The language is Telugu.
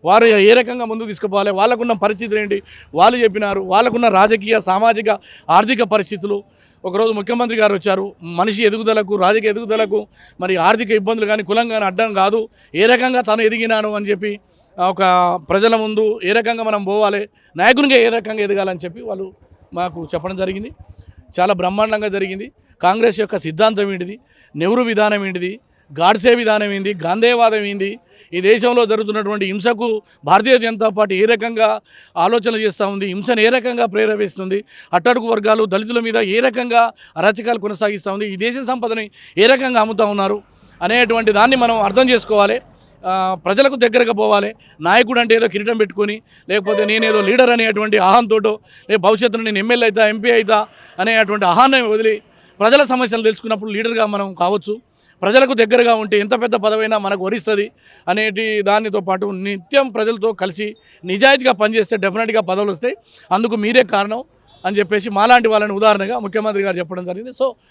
వారు ఏ రకంగా ముందుకు తీసుకుపోవాలి, వాళ్ళకున్న పరిస్థితులు ఏంటి వాళ్ళు చెప్పినారు. వాళ్ళకున్న రాజకీయ సామాజిక ఆర్థిక పరిస్థితులు. ఒకరోజు ముఖ్యమంత్రి గారు వచ్చారు. మనిషి ఎదుగుదలకు, రాజకీయ ఎదుగుదలకు మరి ఆర్థిక ఇబ్బందులు కానీ కులం కానీ అడ్డం కాదు, ఏ రకంగా తను ఎదిగినాను అని చెప్పి ఒక ప్రజల ముందు ఏ రకంగా మనం పోవాలి, నాయకునిగా ఏ రకంగా ఎదగాలని చెప్పి వాళ్ళు మాకు చెప్పడం జరిగింది. చాలా బ్రహ్మాండంగా జరిగింది. కాంగ్రెస్ యొక్క సిద్ధాంతం ఏంటిది, నెహ్రూ విధానం ఏంటిది, గాడ్సే విధానం ఏంది, గాంధేయవాదం ఏంది, ఈ దేశంలో జరుగుతున్నటువంటి హింసకు భారతీయ జనతా పార్టీ ఏ రకంగా ఆలోచన చేస్తూ ఉంది, హింసను ఏ రకంగా ప్రేరేపిస్తుంది, అట్టడుగు వర్గాలు దళితుల మీద ఏ రకంగా అరాచకాలు కొనసాగిస్తూ ఉంది, ఈ దేశ సంపదని ఏ రకంగా అమ్ముతూ ఉన్నారు అనేటువంటి దాన్ని మనం అర్థం చేసుకోవాలి. ప్రజలకు దగ్గరగా పోవాలి. నాయకుడు అంటే ఏదో కిరీటం పెట్టుకొని, లేకపోతే నేనేదో లీడర్ అనేటువంటి అహంతోటో, లేక భవిష్యత్తులో నేను ఎమ్మెల్యే అవుతా, ఎంపీ అవుతా అనేటువంటి అహాన్ని వదిలి ప్రజల సమస్యలు తెలుసుకున్నప్పుడు లీడర్గా మనం కావచ్చు. ప్రజలకు దగ్గరగా ఉంటే ఎంత పెద్ద పదవైనా మనకు వరిస్తుంది అనేటి దానితో పాటు నిత్యం ప్రజలతో కలిసి నిజాయితీగా పనిచేస్తే డెఫినెట్గా పదవులు వస్తాయి. అందుకు మీరే కారణం అని చెప్పేసి మాలాంటి వాళ్ళని ఉదాహరణగా ముఖ్యమంత్రి గారు చెప్పడం జరిగింది. సో